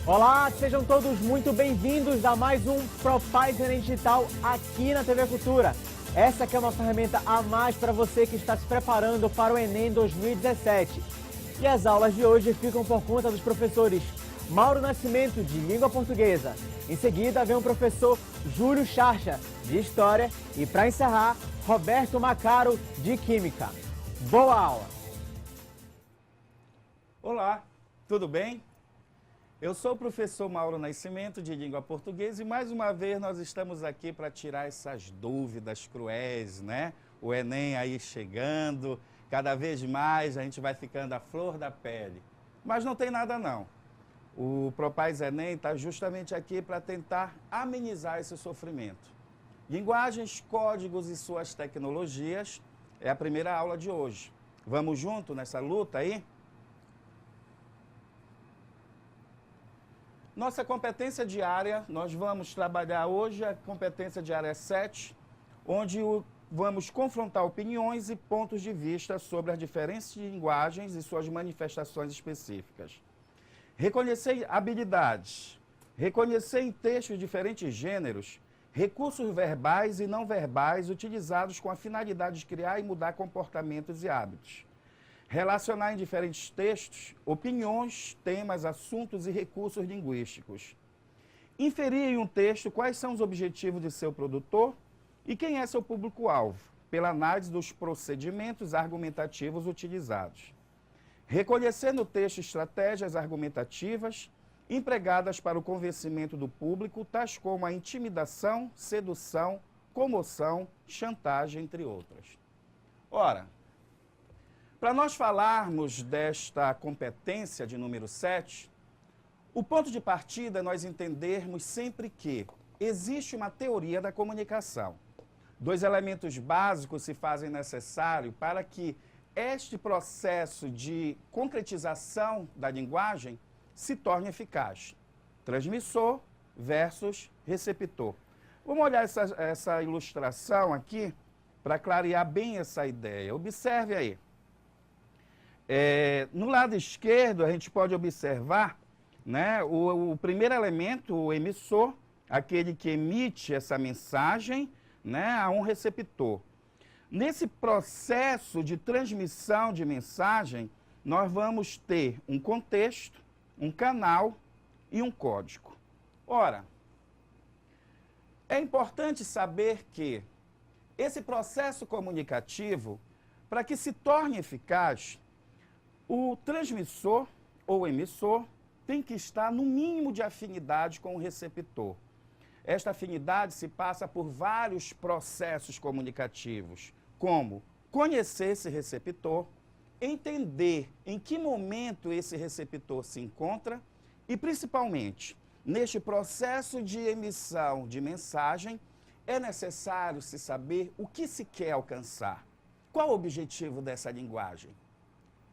Olá, sejam todos muito bem-vindos a mais um Propais Enem Digital aqui na TV Cultura. Essa que é uma ferramenta a mais para você que está se preparando para o Enem 2017. E as aulas de hoje ficam por conta dos professores Mauro Nascimento, de Língua Portuguesa. Em seguida vem o professor Júlio Charcha, de História. E para encerrar, Roberto Macaro, de Química. Boa aula! Olá, tudo bem? Eu sou o professor Mauro Nascimento, de Língua Portuguesa, e mais uma vez nós estamos aqui para tirar essas dúvidas cruéis, né? O Enem aí chegando, cada vez mais a gente vai ficando à flor da pele. Mas não tem nada não. O Propais Enem está justamente aqui para tentar amenizar esse sofrimento. Linguagens, códigos e suas tecnologias é a primeira aula de hoje. Vamos junto nessa luta aí? Nossa competência diária, nós vamos trabalhar hoje a competência diária 7, onde vamos confrontar opiniões e pontos de vista sobre as diferentes linguagens e suas manifestações específicas. Reconhecer habilidades, reconhecer em textos diferentes gêneros, recursos verbais e não verbais utilizados com a finalidade de criar e mudar comportamentos e hábitos. Relacionar em diferentes textos, opiniões, temas, assuntos e recursos linguísticos. Inferir em um texto quais são os objetivos de seu produtor e quem é seu público-alvo, pela análise dos procedimentos argumentativos utilizados. Reconhecer no texto estratégias argumentativas empregadas para o convencimento do público, tais como a intimidação, sedução, comoção, chantagem, entre outras. Ora, para nós falarmos desta competência de número 7, o ponto de partida é nós entendermos sempre que existe uma teoria da comunicação. Dois elementos básicos se fazem necessário para que este processo de concretização da linguagem se torne eficaz. Transmissor versus receptor. Vamos olhar essa ilustração aqui para clarear bem essa ideia. Observe aí. No lado esquerdo, a gente pode observar, né, o primeiro elemento, o emissor, aquele que emite essa mensagem, né, a um receptor. Nesse processo de transmissão de mensagem, nós vamos ter um contexto, um canal e um código. Ora, é importante saber que esse processo comunicativo, para que se torne eficaz, o transmissor ou emissor tem que estar no mínimo de afinidade com o receptor. Esta afinidade se passa por vários processos comunicativos, como conhecer esse receptor, entender em que momento esse receptor se encontra e, principalmente, neste processo de emissão de mensagem, é necessário se saber o que se quer alcançar. Qual o objetivo dessa linguagem?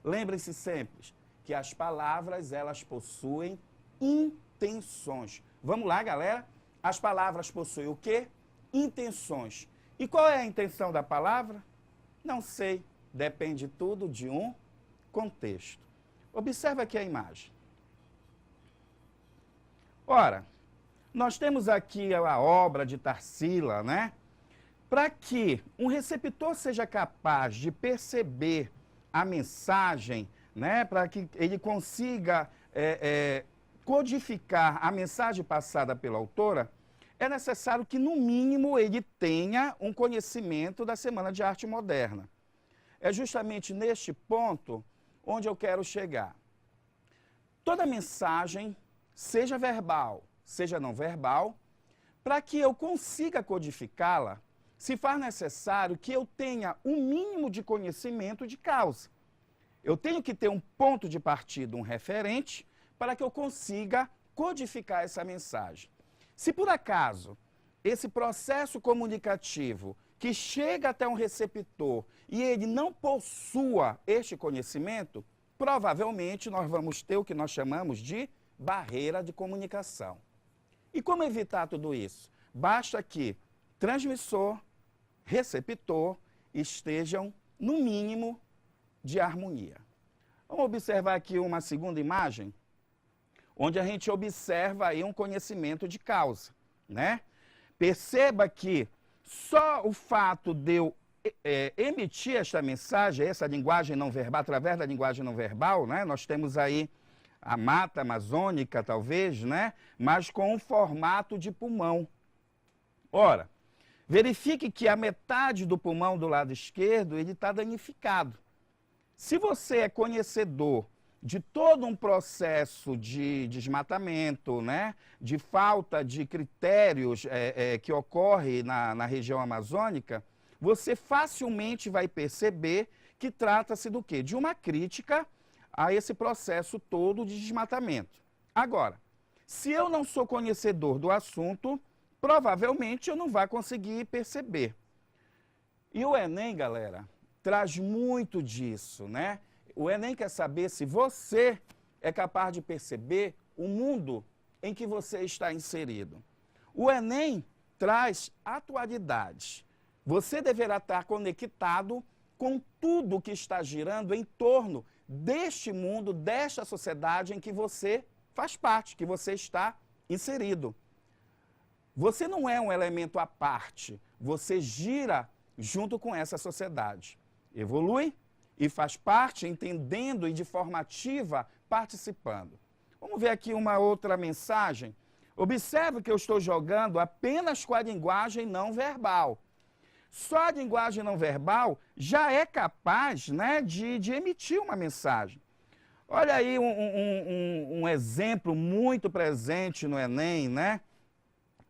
Lembrem-se sempre que as palavras, elas possuem intenções. Vamos lá, galera? As palavras possuem o quê? Intenções. E qual é a intenção da palavra? Não sei. Depende tudo de um contexto. Observe aqui a imagem. Ora, nós temos aqui a obra de Tarsila, né? Para que um receptor seja capaz de perceber a mensagem, né, para que ele consiga codificar a mensagem passada pela autora, é necessário que, no mínimo, ele tenha um conhecimento da Semana de Arte Moderna. É justamente neste ponto onde eu quero chegar. Toda mensagem, seja verbal, seja não verbal, para que eu consiga codificá-la, se faz necessário que eu tenha um mínimo de conhecimento de causa. Eu tenho que ter um ponto de partida, um referente, para que eu consiga codificar essa mensagem. Se por acaso esse processo comunicativo que chega até um receptor e ele não possua este conhecimento, provavelmente nós vamos ter o que nós chamamos de barreira de comunicação. E como evitar tudo isso? Basta que transmissor, receptor estejam, no mínimo, de harmonia. Vamos observar aqui uma segunda imagem. onde a gente observa aí um conhecimento de causa, né? Perceba que só o fato de eu emitir esta mensagem, essa linguagem não verbal, através da linguagem não verbal, né? Nós temos aí a mata amazônica, talvez, né? Mas com um formato de pulmão. Ora, verifique que a metade do pulmão do lado esquerdo, ele está danificado. Se você é conhecedor de todo um processo de desmatamento, né, de falta de critérios que ocorre na região amazônica, você facilmente vai perceber que trata-se do quê? De uma crítica a esse processo todo de desmatamento. Agora, se eu não sou conhecedor do assunto, provavelmente eu não vou conseguir perceber. E o Enem, galera, traz muito disso, né? O Enem quer saber se você é capaz de perceber o mundo em que você está inserido. O Enem traz atualidades. Você deverá estar conectado com tudo que está girando em torno deste mundo, desta sociedade em que você faz parte, que você está inserido. Você não é um elemento à parte, você gira junto com essa sociedade. Evolui e faz parte, entendendo e de forma ativa, participando. Vamos ver aqui uma outra mensagem. Observe que eu estou jogando apenas com a linguagem não verbal. Só a linguagem não verbal já é capaz, né, de emitir uma mensagem. Olha aí um exemplo muito presente no Enem, né?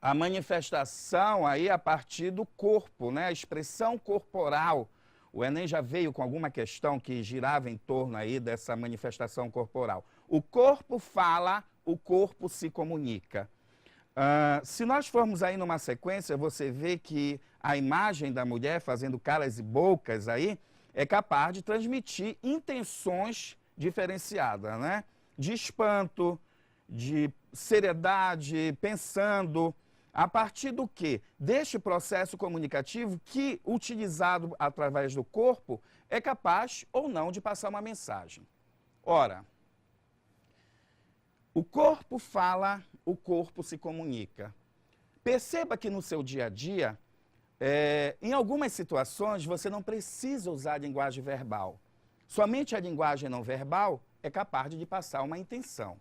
A manifestação aí a partir do corpo, né? A expressão corporal. O Enem já veio com alguma questão que girava em torno aí dessa manifestação corporal. O corpo fala, o corpo se comunica. Se nós formos aí numa sequência, você vê que a imagem da mulher fazendo caras e bocas aí é capaz de transmitir intenções diferenciadas, né? De espanto, de seriedade, pensando. A partir do quê? Deste processo comunicativo que, utilizado através do corpo, é capaz ou não de passar uma mensagem. Ora, o corpo fala, o corpo se comunica. Perceba que no seu dia a dia, em algumas situações, você não precisa usar a linguagem verbal. Somente a linguagem não verbal é capaz de passar uma intenção.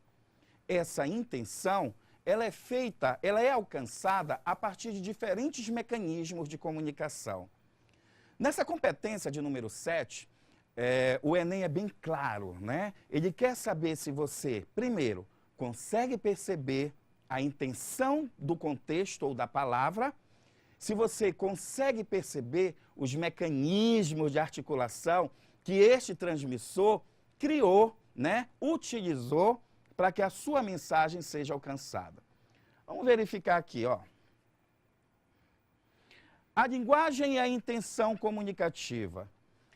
Essa intenção, ela é feita, ela é alcançada a partir de diferentes mecanismos de comunicação. Nessa competência de número 7, o Enem é bem claro, né? Ele quer saber se você, primeiro, consegue perceber a intenção do contexto ou da palavra, se você consegue perceber os mecanismos de articulação que este transmissor criou, né? Utilizou para que a sua mensagem seja alcançada. Vamos verificar aqui, ó. A linguagem e a intenção comunicativa.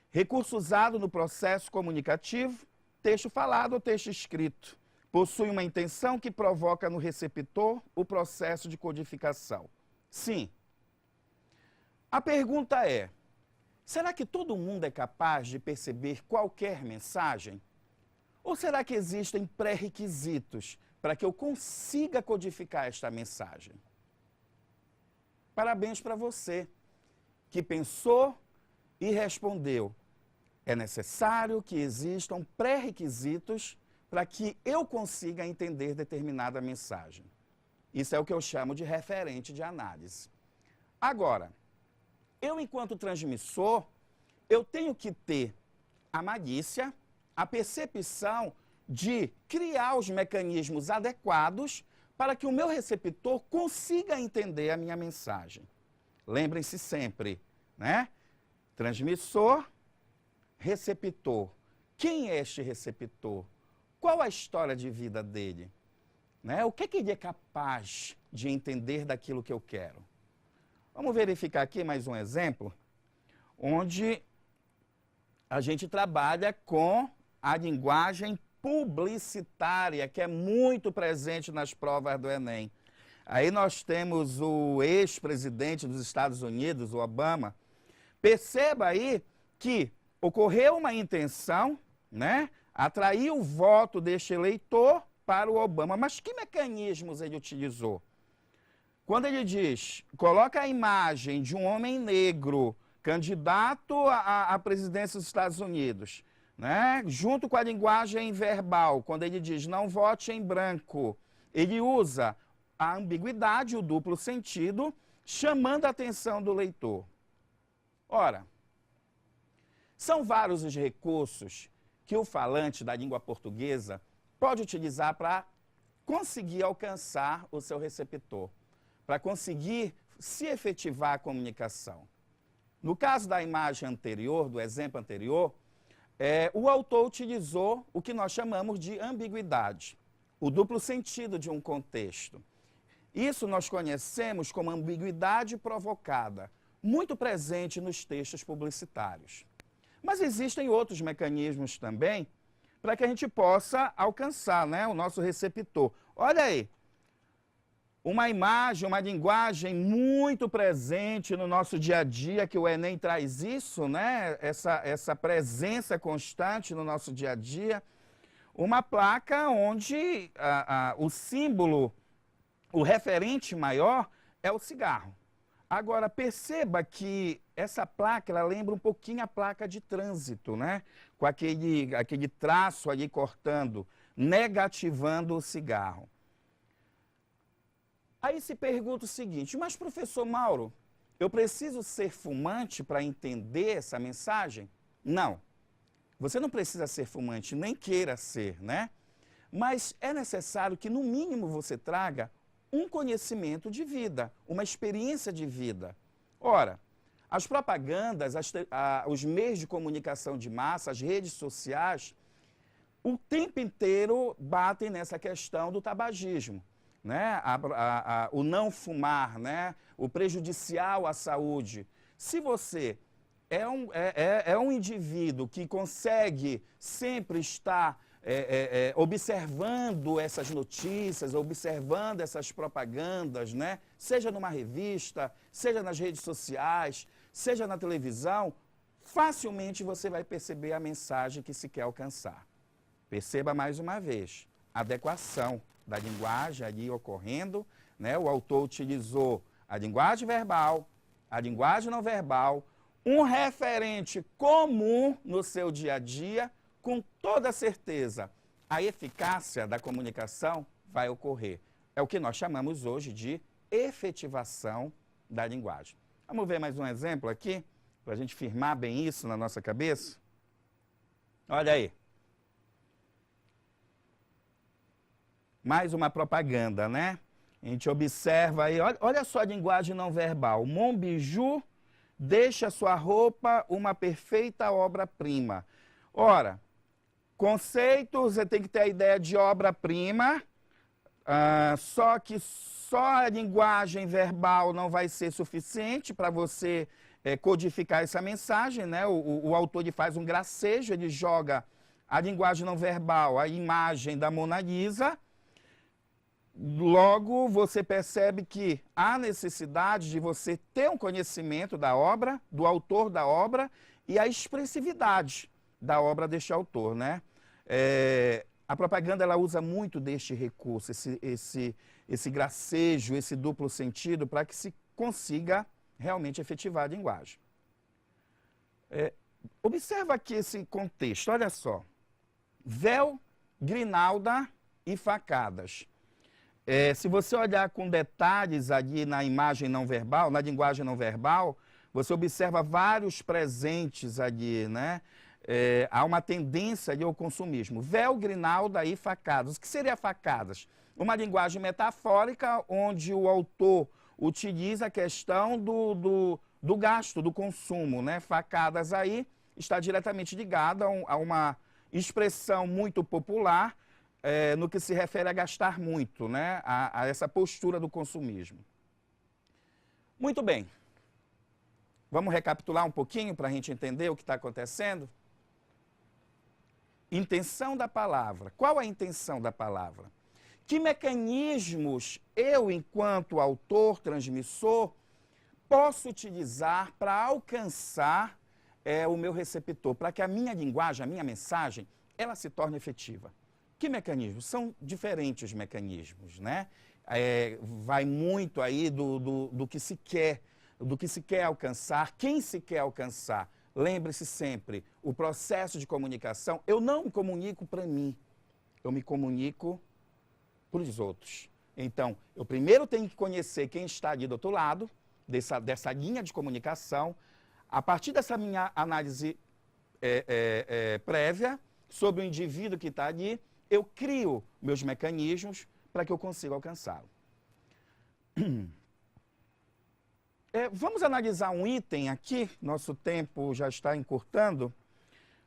Recurso usado no processo comunicativo, texto falado ou texto escrito. Possui uma intenção que provoca no receptor o processo de codificação. Sim. A pergunta é, será que todo mundo é capaz de perceber qualquer mensagem? Ou será que existem pré-requisitos para que eu consiga codificar esta mensagem? Parabéns para você, que pensou e respondeu. É necessário que existam pré-requisitos para que eu consiga entender determinada mensagem. Isso é o que eu chamo de referente de análise. Agora, eu, enquanto transmissor, eu tenho que ter a malícia, a percepção de criar os mecanismos adequados para que o meu receptor consiga entender a minha mensagem. Lembrem-se sempre, né? Transmissor, receptor. Quem é este receptor? Qual a história de vida dele? Né? O que ele é capaz de entender daquilo que eu quero? Vamos verificar aqui mais um exemplo, onde a gente trabalha com a linguagem publicitária, que é muito presente nas provas do Enem. Aí nós temos o ex-presidente dos Estados Unidos, o Obama. Perceba aí que ocorreu uma intenção, né? Atrair o voto deste eleitor para o Obama. Mas que mecanismos ele utilizou? Quando ele diz, coloca a imagem de um homem negro, candidato à presidência dos Estados Unidos, né? Junto com a linguagem verbal, quando ele diz não vote em branco, ele usa a ambiguidade, o duplo sentido, chamando a atenção do leitor. Ora, são vários os recursos que o falante da língua portuguesa pode utilizar para conseguir alcançar o seu receptor, para conseguir se efetivar a comunicação. No caso da imagem anterior, do exemplo anterior, o autor utilizou o que nós chamamos de ambiguidade, o duplo sentido de um contexto. Isso nós conhecemos como ambiguidade provocada, muito presente nos textos publicitários. Mas existem outros mecanismos também para que a gente possa alcançar, né, o nosso receptor. Olha aí, uma imagem, uma linguagem muito presente no nosso dia a dia, que o Enem traz isso, né, essa presença constante no nosso dia a dia. Uma placa onde o símbolo, o referente maior é o cigarro. Agora, perceba que essa placa, ela lembra um pouquinho a placa de trânsito, né? Com aquele traço ali cortando, negativando o cigarro. Aí se pergunta o seguinte, mas professor Mauro, eu preciso ser fumante para entender essa mensagem? Não, você não precisa ser fumante, nem queira ser, né? Mas é necessário que, no mínimo, você traga um conhecimento de vida, uma experiência de vida. Ora, as propagandas, os meios de comunicação de massa, as redes sociais, o tempo inteiro batem nessa questão do tabagismo, né? O não fumar, né? O prejudicial à saúde. Se você é um indivíduo que consegue sempre estar observando essas notícias, observando essas propagandas, né? Seja numa revista, seja nas redes sociais, seja na televisão, facilmente você vai perceber a mensagem que se quer alcançar. Perceba mais uma vez, adequação da linguagem ali ocorrendo, né? O autor utilizou a linguagem verbal, a linguagem não verbal, um referente comum no seu dia a dia, com toda certeza, a eficácia da comunicação vai ocorrer. É o que nós chamamos hoje de efetivação da linguagem. Vamos ver mais um exemplo aqui, para a gente firmar bem isso na nossa cabeça? Olha aí. Mais uma propaganda, né? A gente observa aí, olha só a linguagem não verbal. Monbiju deixa sua roupa uma perfeita obra-prima. Ora, conceito, você tem que ter a ideia de obra-prima, só que só a linguagem verbal não vai ser suficiente para você codificar essa mensagem, né? O autor ele faz um gracejo, ele joga a linguagem não verbal, a imagem da Mona Lisa. Logo, você percebe que há necessidade de você ter um conhecimento da obra, do autor da obra e a expressividade da obra deste autor, né? A propaganda ela usa muito deste recurso, esse gracejo, esse duplo sentido, para que se consiga realmente efetivar a linguagem. Observa aqui esse contexto, olha só. Véu, grinalda e facadas. Se você olhar com detalhes ali na imagem não verbal, na linguagem não verbal, você observa vários presentes ali, né? Há uma tendência ali ao consumismo. Véu, grinalda e facadas. O que seria facadas? Uma linguagem metafórica onde o autor utiliza a questão do gasto, do consumo, né? Facadas aí está diretamente ligada a uma expressão muito popular no que se refere a gastar muito, né? A essa postura do consumismo. Muito bem. Vamos recapitular um pouquinho para a gente entender o que está acontecendo? Intenção da palavra. Qual a intenção da palavra? Que mecanismos eu, enquanto autor, transmissor, posso utilizar para alcançar o meu receptor, para que a minha linguagem, a minha mensagem, ela se torne efetiva? Que mecanismos? São diferentes mecanismos, né? Vai muito aí do que se quer, do que se quer alcançar, quem se quer alcançar. Lembre-se sempre, o processo de comunicação, eu não me comunico para mim, eu me comunico para os outros. Então, eu primeiro tenho que conhecer quem está ali do outro lado, dessa linha de comunicação. A partir dessa minha análise prévia sobre o indivíduo que está ali, eu crio meus mecanismos para que eu consiga alcançá-lo. Vamos analisar um item aqui, nosso tempo já está encurtando.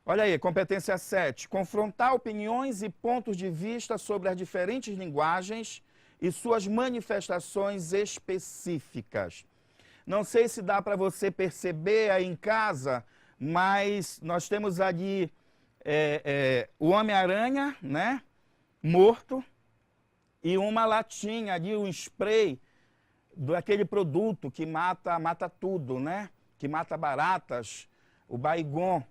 Olha aí, competência 7. Confrontar opiniões e pontos de vista sobre as diferentes linguagens e suas manifestações específicas. Não sei se dá para você perceber aí em casa, mas nós temos ali o Homem-Aranha, né, morto, e uma latinha ali, um spray daquele produto que mata tudo, né? Que mata baratas, o Baygon.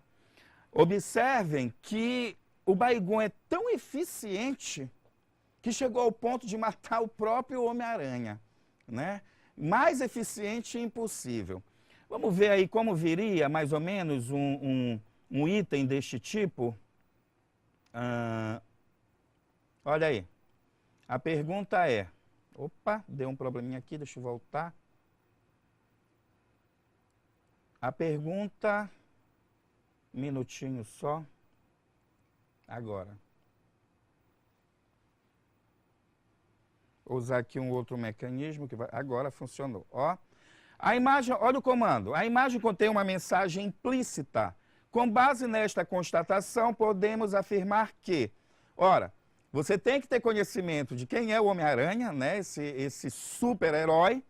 Observem que o Baygon é tão eficiente que chegou ao ponto de matar o próprio Homem-Aranha, né? Mais eficiente impossível. Vamos ver aí como viria, mais ou menos, um item deste tipo. Olha aí. A pergunta é... Opa, deu um probleminha aqui, deixa eu voltar. A pergunta... Um minutinho só. Agora. Vou usar aqui um outro mecanismo que vai... Agora funcionou. Ó. A imagem, olha o comando. A imagem contém uma mensagem implícita. Com base nesta constatação, podemos afirmar que... Ora, você tem que ter conhecimento de quem é o Homem-Aranha, né? Esse super-herói,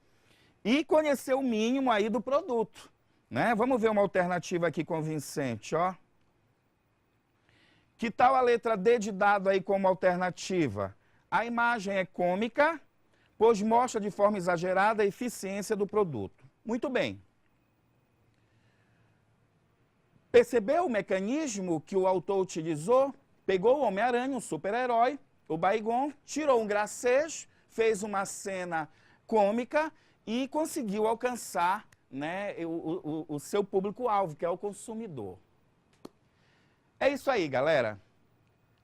e conhecer o mínimo aí do produto, né? Vamos ver uma alternativa aqui convincente, ó. Que tal a letra D de dado aí como alternativa? A imagem é cômica, pois mostra de forma exagerada a eficiência do produto. Muito bem. Percebeu o mecanismo que o autor utilizou? Pegou o Homem-Aranha, um super-herói, o Baygon, tirou um gracejo, fez uma cena cômica e conseguiu alcançar, né, o seu público-alvo, que é o consumidor. É isso aí, galera.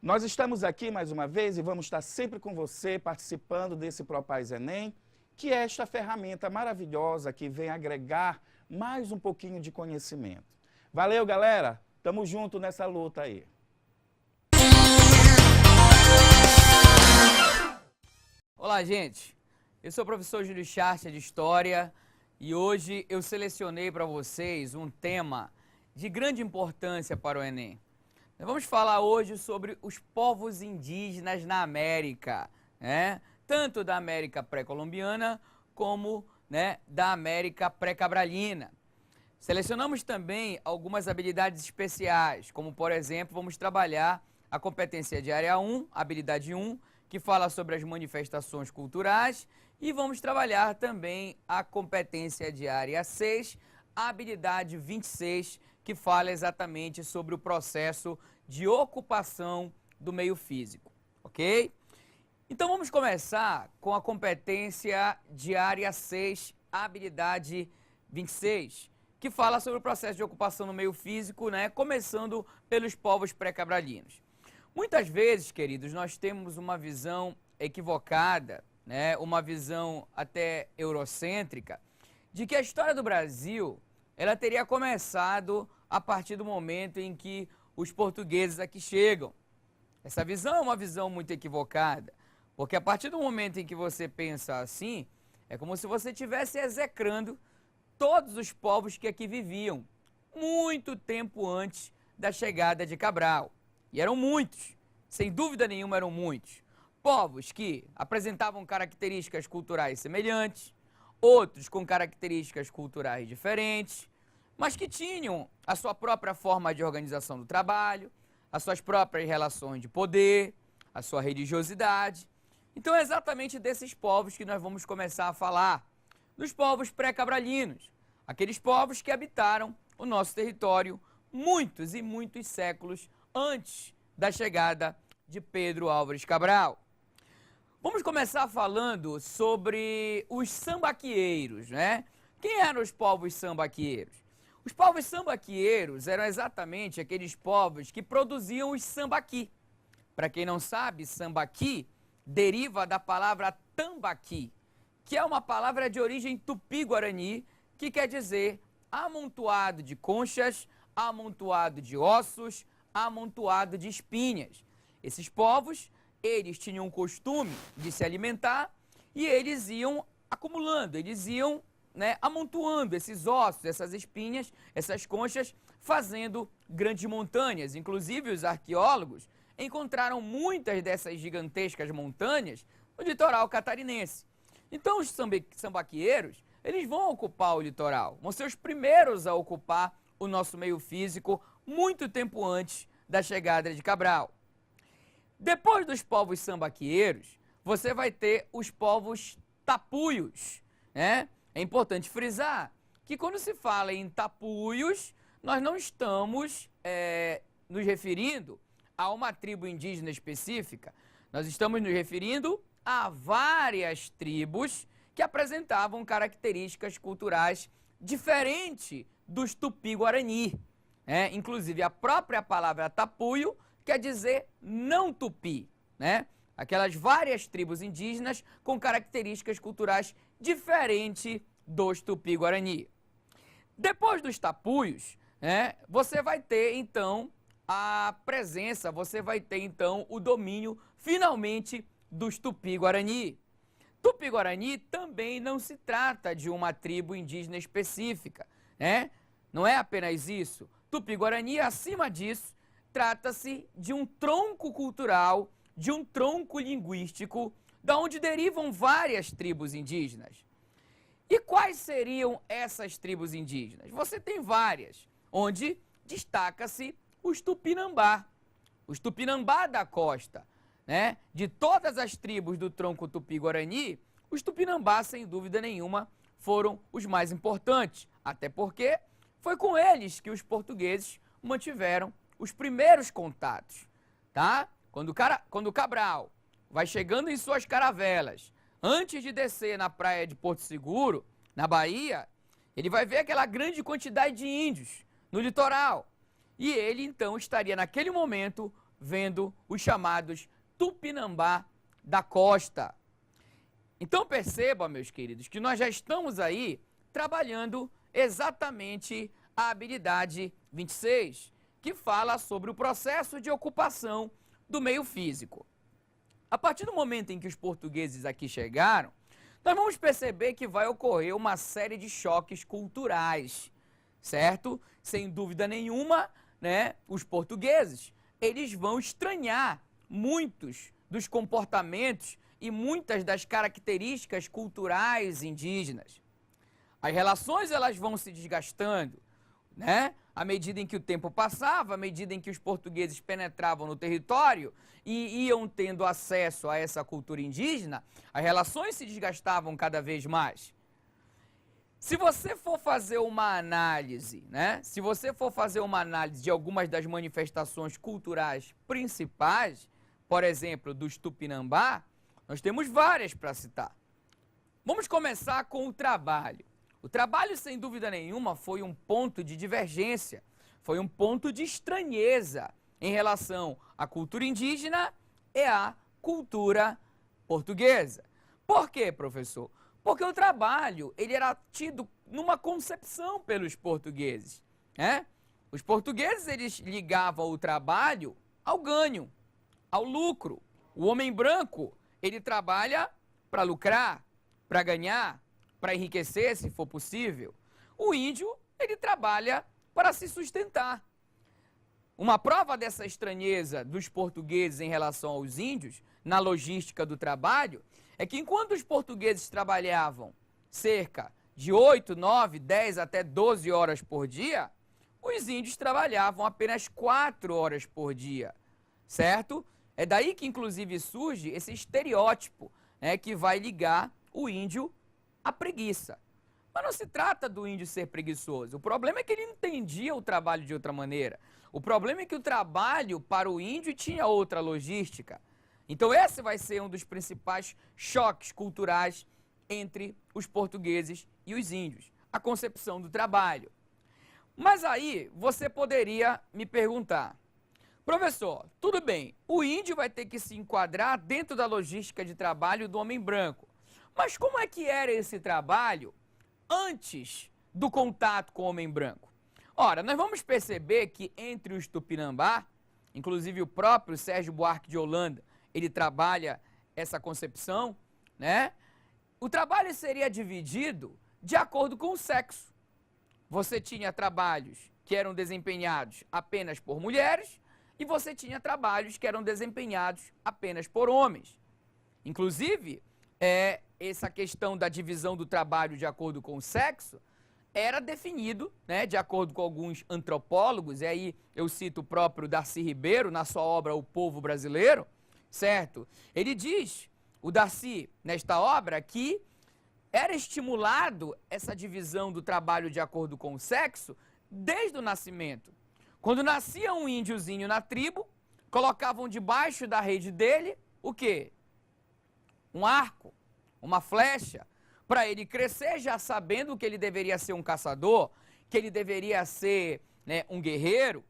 Nós estamos aqui mais uma vez e vamos estar sempre com você participando desse ProPaz Enem, que é esta ferramenta maravilhosa que vem agregar mais um pouquinho de conhecimento. Valeu, galera. Tamo junto nessa luta aí. Olá, gente. Eu sou o professor Júlio Chartia de História e hoje eu selecionei para vocês um tema de grande importância para o Enem. Nós vamos falar hoje sobre os povos indígenas na América, né? Tanto da América pré-colombiana como, né, da América pré-cabralina. Selecionamos também algumas habilidades especiais, como, por exemplo, vamos trabalhar a competência de área 1, habilidade 1, que fala sobre as manifestações culturais, e vamos trabalhar também a competência de área 6, a habilidade 26, que fala exatamente sobre o processo de ocupação do meio físico, ok? Então vamos começar com a competência de área 6, habilidade 26, que fala sobre o processo de ocupação no meio físico, né, começando pelos povos pré-cabralinos. Muitas vezes, queridos, nós temos uma visão equivocada, né, uma visão até eurocêntrica, de que a história do Brasil ela teria começado a partir do momento em que os portugueses aqui chegam. Essa visão é uma visão muito equivocada, porque a partir do momento em que você pensa assim, é como se você estivesse execrando todos os povos que aqui viviam, muito tempo antes da chegada de Cabral. E eram muitos, sem dúvida nenhuma eram muitos. Povos que apresentavam características culturais semelhantes, outros com características culturais diferentes, mas que tinham a sua própria forma de organização do trabalho, as suas próprias relações de poder, a sua religiosidade. Então é exatamente desses povos que nós vamos começar a falar, dos povos pré-cabralinos, aqueles povos que habitaram o nosso território muitos e muitos séculos antes da chegada de Pedro Álvares Cabral. Vamos começar falando sobre os sambaqueiros, né? Quem eram os povos sambaqueiros? Os povos sambaqueiros eram exatamente aqueles povos que produziam os sambaqui. Para quem não sabe, sambaqui deriva da palavra tambaqui, que é uma palavra de origem tupi-guarani, que quer dizer amontoado de conchas, amontoado de ossos, amontoado de espinhas. Esses povos, eles tinham o costume de se alimentar e eles iam acumulando, eles iam, né, amontoando esses ossos, essas espinhas, essas conchas, fazendo grandes montanhas. Inclusive, os arqueólogos encontraram muitas dessas gigantescas montanhas no litoral catarinense. Então, os sambaqueiros, eles vão ocupar o litoral, vão ser os primeiros a ocupar o nosso meio físico muito tempo antes da chegada de Cabral. Depois dos povos sambaqueiros, você vai ter os povos tapuios, né? É importante frisar que quando se fala em tapuios, nós não estamos nos referindo a uma tribo indígena específica, nós estamos nos referindo a várias tribos que apresentavam características culturais diferentes dos tupi-guarani. Inclusive, a própria palavra tapuio quer dizer não tupi, né? Aquelas várias tribos indígenas com características culturais diferentes dos tupi-guarani. Depois dos tapuios, você vai ter, então, a presença, você vai ter, então, o domínio, finalmente, dos tupi-guarani. Tupi-guarani também não se trata de uma tribo indígena específica, né? Não é apenas isso. Tupi-guarani, acima disso, trata-se de um tronco cultural, de um tronco linguístico, da onde derivam várias tribos indígenas. E quais seriam essas tribos indígenas? Você tem várias, onde destaca-se os Tupinambá. Os Tupinambá da costa, né? De todas as tribos do tronco tupi-guarani, os Tupinambá, sem dúvida nenhuma, foram os mais importantes, até porque foi com eles que os portugueses mantiveram os primeiros contatos, tá? Quando Cabral vai chegando em suas caravelas, antes de descer na praia de Porto Seguro, na Bahia, ele vai ver aquela grande quantidade de índios no litoral. E ele, então, estaria naquele momento vendo os chamados Tupinambá da costa. Então perceba, meus queridos, que nós já estamos aí trabalhando exatamente a habilidade 26, que fala sobre o processo de ocupação do meio físico. A partir do momento em que os portugueses aqui chegaram, nós vamos perceber que vai ocorrer uma série de choques culturais, certo? Sem dúvida nenhuma, né, os portugueses, eles vão estranhar muitos dos comportamentos e muitas das características culturais indígenas. As relações, elas vão se desgastando, né? À medida em que o tempo passava, à medida em que os portugueses penetravam no território e iam tendo acesso a essa cultura indígena, as relações se desgastavam cada vez mais. Se você for fazer uma análise, né? Se você for fazer uma análise de algumas das manifestações culturais principais, por exemplo, dos Tupinambá, nós temos várias para citar. Vamos começar com o trabalho. O trabalho, sem dúvida nenhuma, foi um ponto de divergência, foi um ponto de estranheza em relação à cultura indígena e à cultura portuguesa. Por quê, professor? Porque o trabalho, ele era tido numa concepção pelos portugueses, né? Os portugueses, eles ligavam o trabalho ao ganho, ao lucro. O homem branco, ele trabalha para lucrar, para ganhar, para enriquecer, se for possível. O índio, ele trabalha para se sustentar. Uma prova dessa estranheza dos portugueses em relação aos índios, na logística do trabalho, é que enquanto os portugueses trabalhavam cerca de 8, 9, 10 até 12 horas por dia, os índios trabalhavam apenas 4 horas por dia, certo? É daí que, inclusive, surge esse estereótipo, né, que vai ligar o índio à preguiça. Mas não se trata do índio ser preguiçoso. O problema é que ele entendia o trabalho de outra maneira. O problema é que o trabalho para o índio tinha outra logística. Então esse vai ser um dos principais choques culturais entre os portugueses e os índios, a concepção do trabalho. Mas aí você poderia me perguntar, professor, tudo bem, o índio vai ter que se enquadrar dentro da logística de trabalho do homem branco, mas como é que era esse trabalho antes do contato com o homem branco? Ora, nós vamos perceber que entre os Tupinambá, inclusive o próprio Sérgio Buarque de Holanda, ele trabalha essa concepção, né? O trabalho seria dividido de acordo com o sexo. Você tinha trabalhos que eram desempenhados apenas por mulheres e você tinha trabalhos que eram desempenhados apenas por homens. Inclusive, essa questão da divisão do trabalho de acordo com o sexo era definido, né, de acordo com alguns antropólogos, e aí eu cito o próprio Darcy Ribeiro, na sua obra O Povo Brasileiro, certo? Ele diz, o Darcy, nesta obra, que era estimulado essa divisão do trabalho de acordo com o sexo desde o nascimento. Quando nascia um índiozinho na tribo, colocavam debaixo da rede dele o quê? Um arco, uma flecha, para ele crescer já sabendo que ele deveria ser um caçador, que ele deveria ser, né, um guerreiro.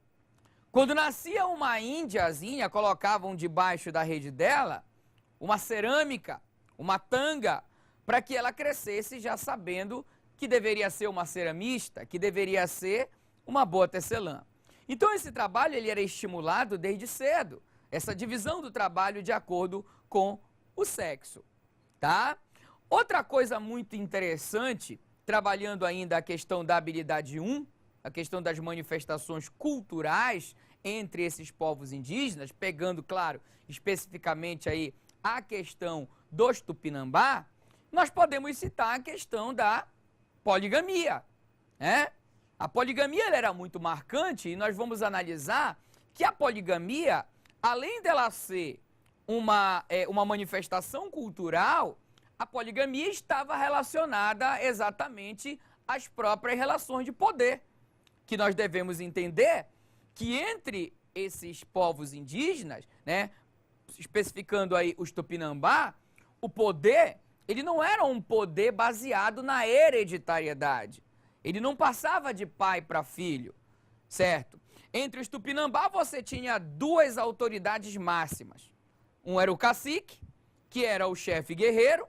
Quando nascia uma índiazinha, colocavam debaixo da rede dela uma cerâmica, uma tanga, para que ela crescesse já sabendo que deveria ser uma ceramista, que deveria ser uma boa tecelã. Então esse trabalho ele era estimulado desde cedo, essa divisão do trabalho de acordo com o sexo, tá? Outra coisa muito interessante, trabalhando ainda a questão da habilidade 1, a questão das manifestações culturais entre esses povos indígenas, pegando, claro, especificamente aí a questão dos Tupinambá, nós podemos citar a questão da poligamia, né? A poligamia ela era muito marcante e nós vamos analisar que a poligamia, além dela ser uma manifestação cultural, a poligamia estava relacionada exatamente às próprias relações de poder, que nós devemos entender que entre esses povos indígenas, né, especificando aí os Tupinambá, o poder, ele não era um poder baseado na hereditariedade. Ele não passava de pai para filho, certo? Entre os Tupinambá você tinha duas autoridades máximas. Um era o cacique, que era o chefe guerreiro,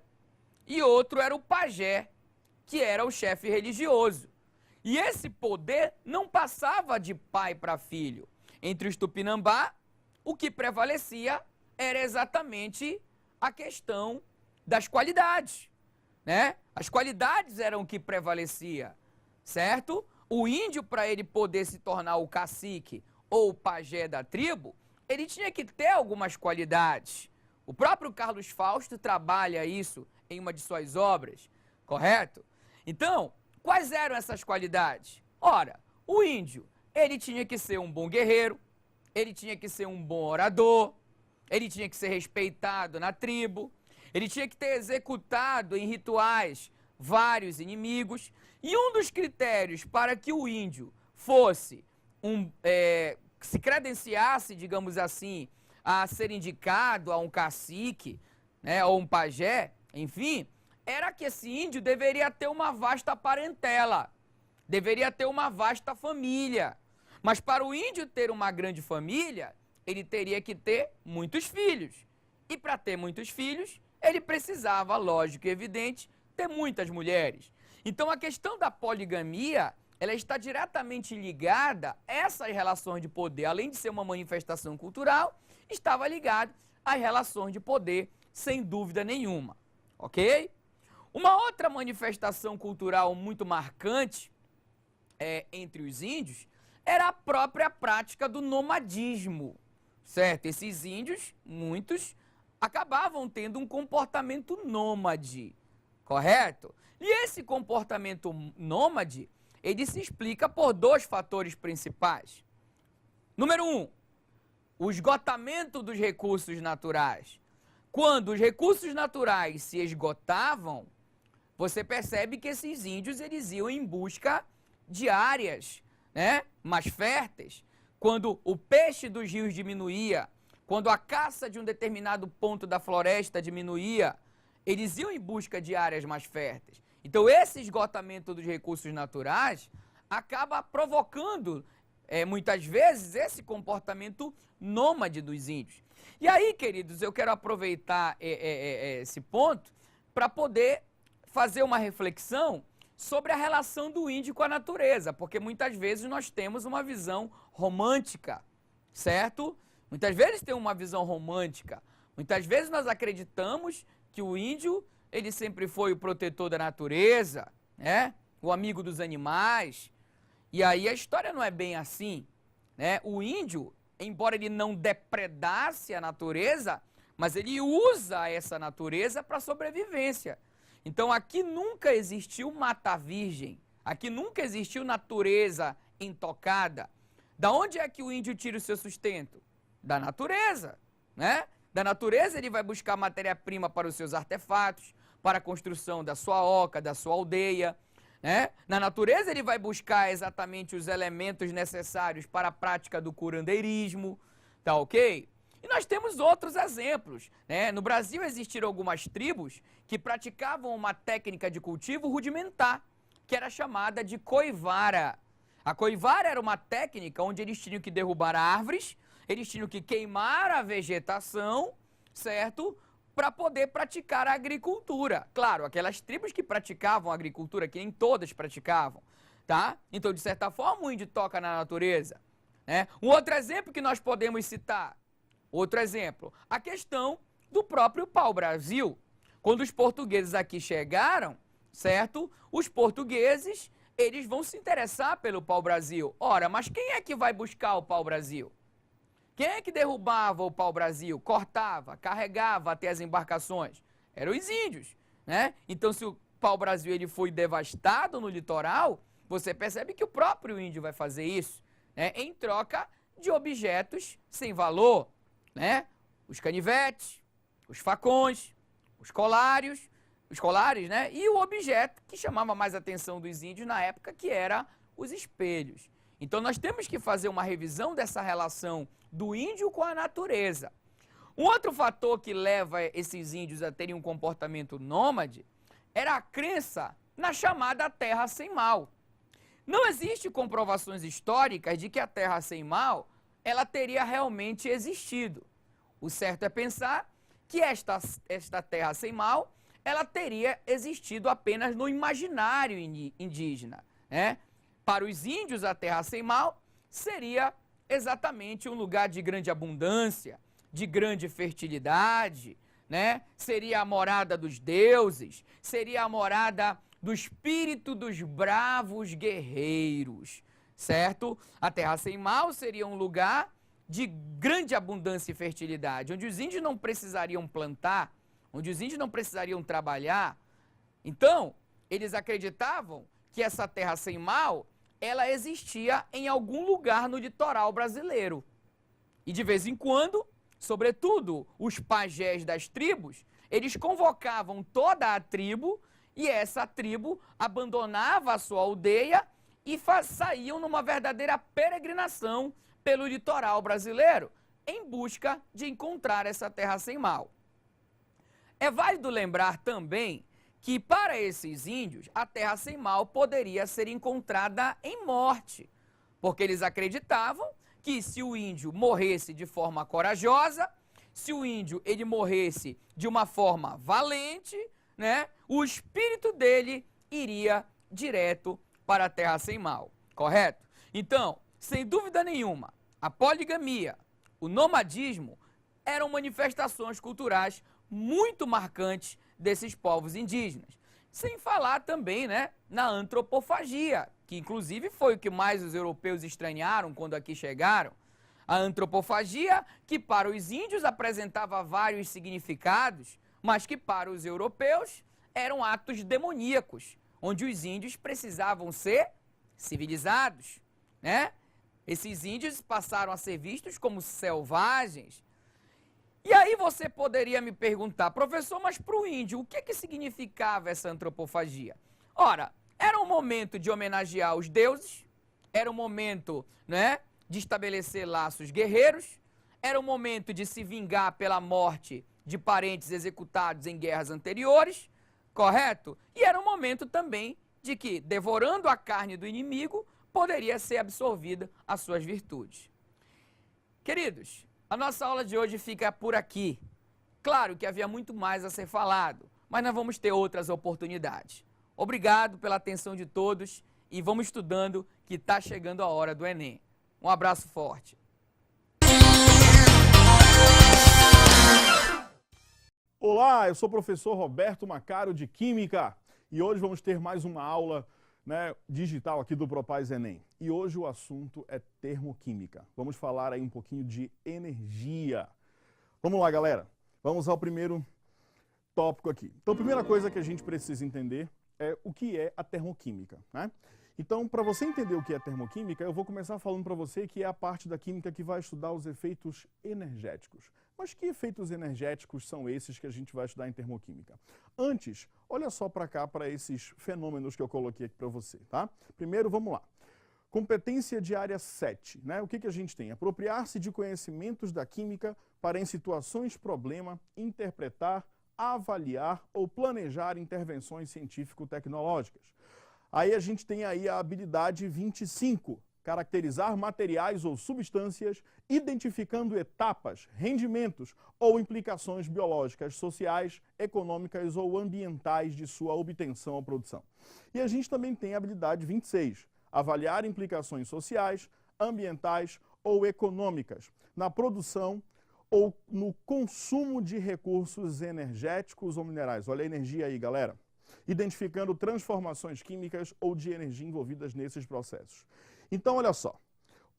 e outro era o pajé, que era o chefe religioso. E esse poder não passava de pai para filho. Entre os Tupinambá, o que prevalecia era exatamente a questão das qualidades, né? As qualidades eram o que prevalecia, certo? O índio, para ele poder se tornar o cacique ou o pajé da tribo, ele tinha que ter algumas qualidades. O próprio Carlos Fausto trabalha isso em uma de suas obras, correto? Então, quais eram essas qualidades? Ora, o índio, ele tinha que ser um bom guerreiro, ele tinha que ser um bom orador, ele tinha que ser respeitado na tribo, ele tinha que ter executado em rituais vários inimigos, e um dos critérios para que o índio fosse se credenciasse, digamos assim, a ser indicado a um cacique, né, ou um pajé, enfim, era que esse índio deveria ter uma vasta parentela, deveria ter uma vasta família. Mas para o índio ter uma grande família, ele teria que ter muitos filhos. E para ter muitos filhos, ele precisava, lógico e evidente, ter muitas mulheres. Então a questão da poligamia, ela está diretamente ligada a essas relações de poder. Além de ser uma manifestação cultural, estava ligada às relações de poder, sem dúvida nenhuma. Ok? Uma outra manifestação cultural muito marcante entre os índios era a própria prática do nomadismo, certo? Esses índios, muitos, acabavam tendo um comportamento nômade, correto? E esse comportamento nômade, ele se explica por dois fatores principais. Número 1, o esgotamento dos recursos naturais. Quando os recursos naturais se esgotavam, você percebe que esses índios eles iam em busca de áreas, né, mais férteis. quando o peixe dos rios diminuía, quando a caça de um determinado ponto da floresta diminuía, eles iam em busca de áreas mais férteis. Então, esse esgotamento dos recursos naturais acaba provocando, muitas vezes, esse comportamento nômade dos índios. E aí, queridos, eu quero aproveitar esse ponto para poder fazer uma reflexão sobre a relação do índio com a natureza, porque muitas vezes nós temos uma visão romântica, certo? Muitas vezes tem uma visão romântica. Muitas vezes nós acreditamos que o índio, ele sempre foi o protetor da natureza, né? O amigo dos animais. E aí a história não é bem assim, né? O índio, embora ele não depredasse a natureza, mas ele usa essa natureza para sobrevivência. Então aqui nunca existiu mata virgem, aqui nunca existiu natureza intocada. Da onde é que o índio tira o seu sustento? Da natureza, né? Da natureza ele vai buscar matéria-prima para os seus artefatos, para a construção da sua oca, da sua aldeia, né? Na natureza ele vai buscar exatamente os elementos necessários para a prática do curandeirismo, tá ok? E nós temos outros exemplos, né? No Brasil existiram algumas tribos que praticavam uma técnica de cultivo rudimentar, que era chamada de coivara. A coivara era uma técnica onde eles tinham que derrubar árvores, eles tinham que queimar a vegetação, certo? Para poder praticar a agricultura. Claro, aquelas tribos que praticavam a agricultura, que nem todas praticavam, tá? Então, de certa forma, o índio toca na natureza, né? Um outro exemplo que nós podemos citar, a questão do próprio pau-brasil. Quando os portugueses aqui chegaram, certo? Os portugueses, eles vão se interessar pelo pau-brasil. Ora, mas quem é que vai buscar o pau-brasil? Quem é que derrubava o pau-brasil, cortava, carregava até as embarcações? Eram os índios, né? Então, se o pau-brasil ele foi devastado no litoral, você percebe que o próprio índio vai fazer isso, né? Em troca de objetos sem valor, né? Os canivetes, os facões, os colares, né? E o objeto que chamava mais a atenção dos índios na época, que era os espelhos. Então, nós temos que fazer uma revisão dessa relação do índio com a natureza. Um outro fator que leva esses índios a terem um comportamento nômade era a crença na chamada terra sem mal. Não existe comprovações históricas de que a terra sem mal ela teria realmente existido. O certo é pensar que esta terra sem mal ela teria existido apenas no imaginário indígena, né? Para os índios, a terra sem mal seria exatamente um lugar de grande abundância, de grande fertilidade, né? Seria a morada dos deuses, seria a morada do espírito dos bravos guerreiros, certo? A terra sem mal seria um lugar de grande abundância e fertilidade, onde os índios não precisariam plantar, onde os índios não precisariam trabalhar. Então, eles acreditavam que essa terra sem mal ela existia em algum lugar no litoral brasileiro. E de vez em quando, sobretudo os pajés das tribos, eles convocavam toda a tribo e essa tribo abandonava a sua aldeia e saíam numa verdadeira peregrinação pelo litoral brasileiro em busca de encontrar essa terra sem mal. É válido lembrar também que para esses índios, a terra sem mal poderia ser encontrada em morte, porque eles acreditavam que se o índio morresse de forma corajosa, se o índio ele morresse de uma forma valente, né, o espírito dele iria direto para a terra sem mal, correto? Então, sem dúvida nenhuma, a poligamia, o nomadismo eram manifestações culturais muito marcantes desses povos indígenas. Sem falar também, né, na antropofagia, que inclusive foi o que mais os europeus estranharam quando aqui chegaram. A antropofagia, que para os índios apresentava vários significados, mas que para os europeus eram atos demoníacos, onde os índios precisavam ser civilizados, né? Esses índios passaram a ser vistos como selvagens. E aí você poderia me perguntar, professor, mas para o índio, o que significava essa antropofagia? Ora, era um momento de homenagear os deuses, era um momento, né, de estabelecer laços guerreiros, era o momento de se vingar pela morte de parentes executados em guerras anteriores, correto? E era o momento também de que, devorando a carne do inimigo, poderia ser absorvida as suas virtudes. Queridos, a nossa aula de hoje fica por aqui. Claro que havia muito mais a ser falado, mas nós vamos ter outras oportunidades. Obrigado pela atenção de todos e vamos estudando que está chegando a hora do Enem. Um abraço forte. Olá, eu sou o professor Roberto Macaro de Química e hoje vamos ter mais uma aula digital aqui do Propaz Enem. E hoje o assunto é termoquímica. Vamos falar aí um pouquinho de energia. Vamos lá, galera. Vamos ao primeiro tópico aqui. Então, a primeira coisa que a gente precisa entender é o que é a termoquímica, né? Então, para você entender o que é termoquímica, eu vou começar falando para você que é a parte da química que vai estudar os efeitos energéticos. Mas que efeitos energéticos são esses que a gente vai estudar em termoquímica? Antes, olha só para cá, para esses fenômenos que eu coloquei aqui para você, tá? Primeiro, vamos lá. Competência de área 7, né? O que a gente tem? Apropriar-se de conhecimentos da química para, em situações problema, interpretar, avaliar ou planejar intervenções científico-tecnológicas. Aí a gente tem aí a habilidade 25, caracterizar materiais ou substâncias, identificando etapas, rendimentos ou implicações biológicas, sociais, econômicas ou ambientais de sua obtenção ou produção. E a gente também tem a habilidade 26, avaliar implicações sociais, ambientais ou econômicas na produção ou no consumo de recursos energéticos ou minerais. Olha a energia aí, galera. Identificando transformações químicas ou de energia envolvidas nesses processos. Então, olha só.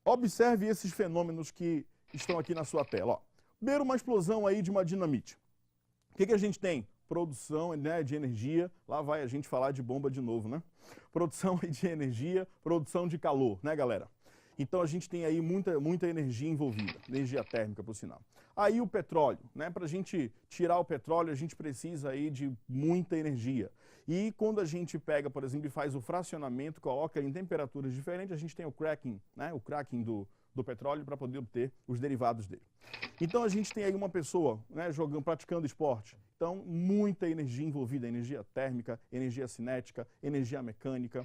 Observe esses fenômenos que estão aqui na sua tela. Ó. Primeiro, uma explosão aí de uma dinamite. O que a gente tem? Produção, né, de energia. Lá vai a gente falar de bomba de novo, né? Produção de energia, produção de calor, né, galera? Então a gente tem aí muita energia envolvida, energia térmica, por sinal. Aí o petróleo, né? Para a gente tirar o petróleo, a gente precisa aí de muita energia. E quando a gente pega, por exemplo, e faz o fracionamento, coloca em temperaturas diferentes, a gente tem o cracking, né? O cracking do petróleo para poder obter os derivados dele. Então a gente tem aí uma pessoa, né, praticando esporte. Então, muita energia envolvida, energia térmica, energia cinética, energia mecânica.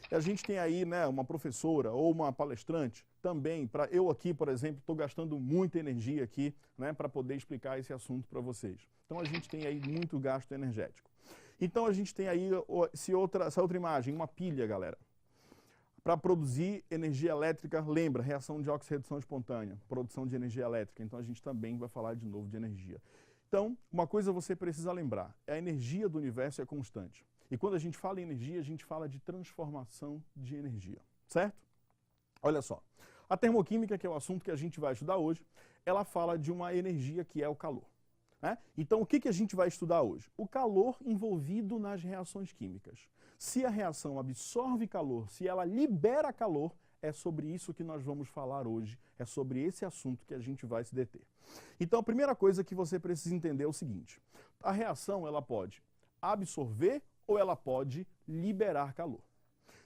E a gente tem aí, né, uma professora ou uma palestrante também, eu aqui, por exemplo, estou gastando muita energia aqui, né, para poder explicar esse assunto para vocês. Então a gente tem aí muito gasto energético. Então a gente tem aí essa outra imagem, uma pilha, galera. Para produzir energia elétrica, lembra, reação de oxirredução espontânea, produção de energia elétrica. Então a gente também vai falar de novo de energia. Então, uma coisa você precisa lembrar, a energia do universo é constante. E quando a gente fala em energia, a gente fala de transformação de energia, certo? Olha só, a termoquímica, que é o assunto que a gente vai estudar hoje, ela fala de uma energia que é o calor. Né? Então, o que a gente vai estudar hoje? O calor envolvido nas reações químicas. Se a reação absorve calor, se ela libera calor, é sobre isso que nós vamos falar hoje, é sobre esse assunto que a gente vai se deter. Então, a primeira coisa que você precisa entender é o seguinte, a reação ela pode absorver ou ela pode liberar calor.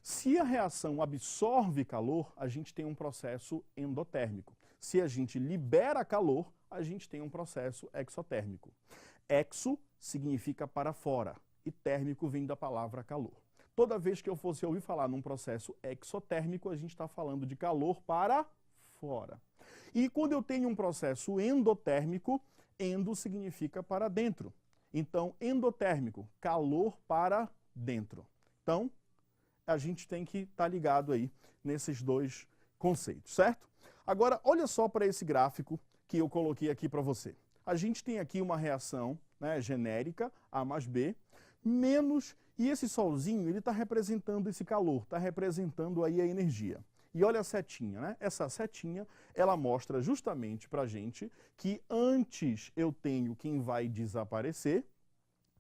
Se a reação absorve calor, a gente tem um processo endotérmico. Se a gente libera calor, a gente tem um processo exotérmico. Exo significa para fora e térmico vem da palavra calor. Toda vez que eu fosse ouvir falar num processo exotérmico, a gente está falando de calor para fora. E quando eu tenho um processo endotérmico, endo significa para dentro. Então, endotérmico, calor para dentro. Então, a gente tem que estar ligado aí nesses dois conceitos, certo? Agora, olha só para esse gráfico que eu coloquei aqui para você. A gente tem aqui uma reação, né, genérica, A mais B, menos, e esse solzinho, ele está representando esse calor, está representando aí a energia. E olha a setinha, né? Essa setinha, ela mostra justamente para a gente que antes eu tenho quem vai desaparecer,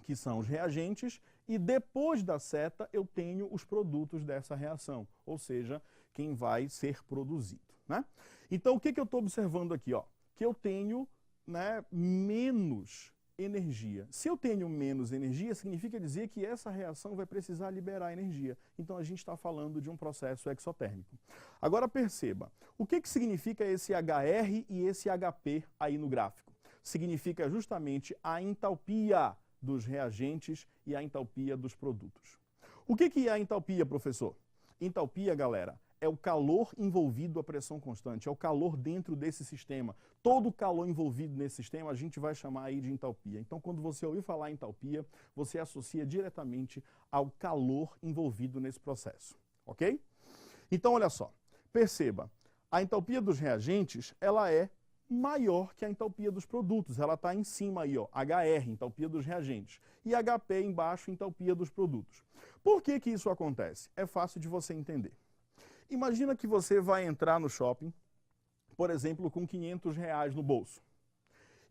que são os reagentes, e depois da seta eu tenho os produtos dessa reação, ou seja, quem vai ser produzido, né? Então, o que eu estou observando aqui? Ó? Que eu tenho, né, menos energia. Se eu tenho menos energia, significa dizer que essa reação vai precisar liberar energia. Então a gente está falando de um processo exotérmico. Agora perceba, o que significa esse HR e esse HP aí no gráfico? Significa justamente a entalpia dos reagentes e a entalpia dos produtos. O que é a entalpia, professor? Entalpia, galera, é o calor envolvido à pressão constante, é o calor dentro desse sistema. Todo o calor envolvido nesse sistema a gente vai chamar aí de entalpia. Então, quando você ouvir falar em entalpia, você associa diretamente ao calor envolvido nesse processo, ok? Então, olha só, perceba, a entalpia dos reagentes, ela é maior que a entalpia dos produtos. Ela está em cima aí, ó, HR, entalpia dos reagentes, e HP embaixo, entalpia dos produtos. Por que que isso acontece? É fácil de você entender. Imagina que você vai entrar no shopping, por exemplo, com R$500 no bolso.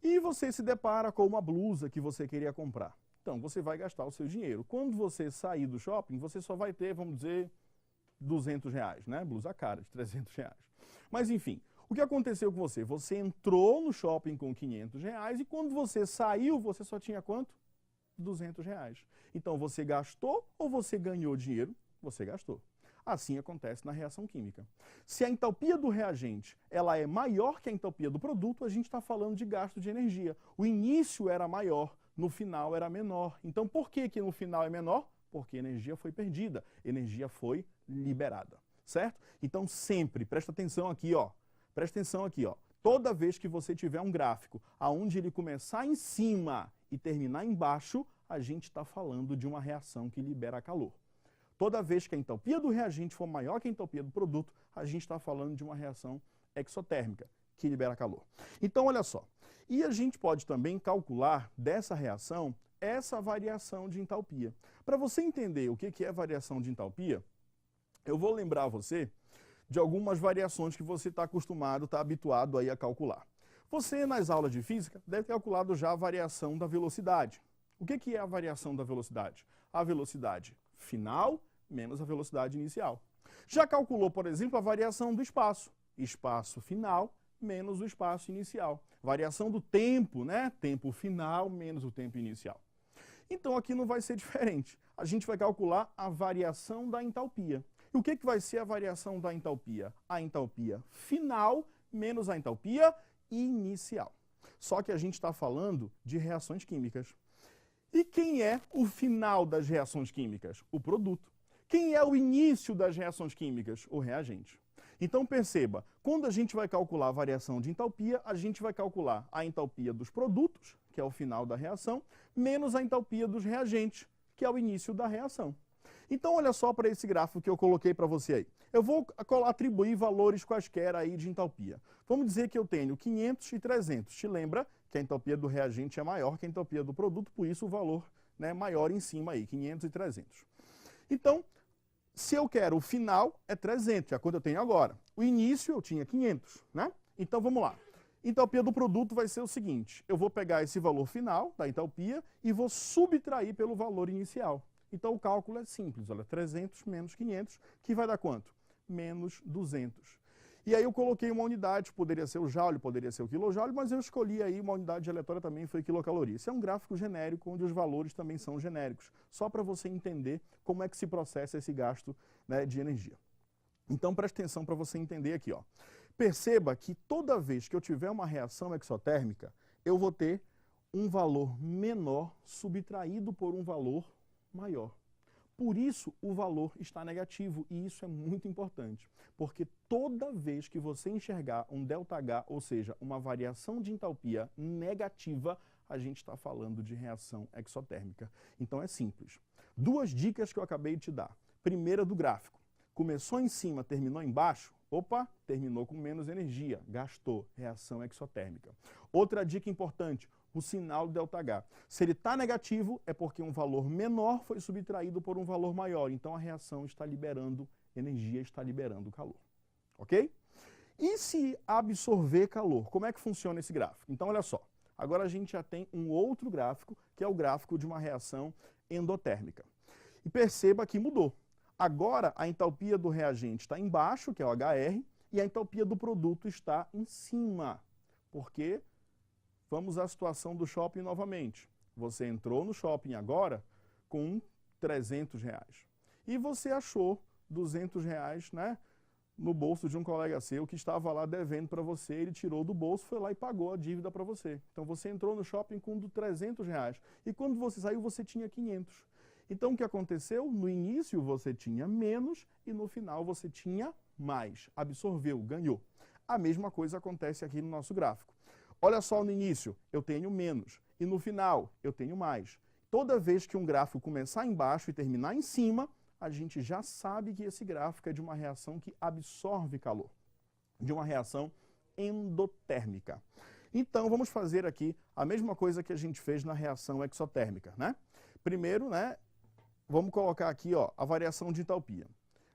E você se depara com uma blusa que você queria comprar. Então, você vai gastar o seu dinheiro. Quando você sair do shopping, você só vai ter, vamos dizer, R$200, né? Blusa cara, de R$300. Mas, enfim, o que aconteceu com você? Você entrou no shopping com R$500 e quando você saiu, você só tinha quanto? R$200. Então, você gastou ou você ganhou dinheiro? Você gastou. Assim acontece na reação química. Se a entalpia do reagente ela é maior que a entalpia do produto, a gente está falando de gasto de energia. O início era maior, no final era menor. Então, por que que no final é menor? Porque a energia foi perdida, energia foi liberada, certo? Então, sempre, presta atenção aqui, ó. Presta atenção aqui, ó. Toda vez que você tiver um gráfico aonde ele começar em cima e terminar embaixo, a gente está falando de uma reação que libera calor. Toda vez que a entalpia do reagente for maior que a entalpia do produto, a gente está falando de uma reação exotérmica, que libera calor. Então, olha só. E a gente pode também calcular dessa reação essa variação de entalpia. Para você entender o que é variação de entalpia, eu vou lembrar você de algumas variações que você está acostumado, está habituado aí a calcular. Você, nas aulas de física, deve ter calculado já a variação da velocidade. O que é a variação da velocidade? A velocidade final menos a velocidade inicial. Já calculou, por exemplo, a variação do espaço. Espaço final menos o espaço inicial. Variação do tempo, né? Tempo final menos o tempo inicial. Então aqui não vai ser diferente. A gente vai calcular a variação da entalpia. E o que vai ser a variação da entalpia? A entalpia final menos a entalpia inicial. Só que a gente está falando de reações químicas. E quem é o final das reações químicas? O produto. Quem é o início das reações químicas? O reagente. Então perceba, quando a gente vai calcular a variação de entalpia, a gente vai calcular a entalpia dos produtos, que é o final da reação, menos a entalpia dos reagentes, que é o início da reação. Então olha só para esse gráfico que eu coloquei para você aí. Eu vou atribuir valores quaisquer aí de entalpia. Vamos dizer que eu tenho 500 e 300. Te lembra que a entalpia do reagente é maior que a entalpia do produto, por isso o valor, né, maior em cima aí, 500 e 300. Então, se eu quero o final, é 300, é a quanto eu tenho agora. O início eu tinha 500, né? Então vamos lá. Entalpia do produto vai ser o seguinte, eu vou pegar esse valor final da entalpia e vou subtrair pelo valor inicial. Então o cálculo é simples, olha, 300 menos 500, que vai dar quanto? Menos 200. E aí eu coloquei uma unidade, poderia ser o joule, poderia ser o quilojoule, mas eu escolhi aí uma unidade aleatória também, foi quilocaloria. Isso é um gráfico genérico, onde os valores também são genéricos, só para você entender como é que se processa esse gasto, né, de energia. Então preste atenção para você entender aqui, ó. Perceba que toda vez que eu tiver uma reação exotérmica, eu vou ter um valor menor subtraído por um valor maior. Por isso, o valor está negativo, e isso é muito importante, porque toda vez que você enxergar um ΔH, ou seja, uma variação de entalpia negativa, a gente está falando de reação exotérmica. Então é simples. Duas dicas que eu acabei de te dar. Primeira do gráfico. Começou em cima, terminou embaixo, opa, terminou com menos energia, gastou, reação exotérmica. Outra dica importante, o sinal do ΔH. Se ele está negativo, é porque um valor menor foi subtraído por um valor maior. Então a reação está liberando energia, está liberando calor. Ok? E se absorver calor? Como é que funciona esse gráfico? Então olha só, agora a gente já tem um outro gráfico, que é o gráfico de uma reação endotérmica. E perceba que mudou. Agora a entalpia do reagente está embaixo, que é o HR, e a entalpia do produto está em cima, porque vamos à situação do shopping novamente. Você entrou no shopping agora com R$300 e você achou R$200, né, no bolso de um colega seu que estava lá devendo para você, ele tirou do bolso, foi lá e pagou a dívida para você. Então você entrou no shopping com R$300 e quando você saiu você tinha 500. Então o que aconteceu? No início você tinha menos e no final você tinha mais. Absorveu, ganhou. A mesma coisa acontece aqui no nosso gráfico. Olha só, no início eu tenho menos e no final eu tenho mais. Toda vez que um gráfico começar embaixo e terminar em cima, a gente já sabe que esse gráfico é de uma reação que absorve calor, de uma reação endotérmica. Então vamos fazer aqui a mesma coisa que a gente fez na reação exotérmica, né? Primeiro, né, vamos colocar aqui, ó, a variação de entalpia.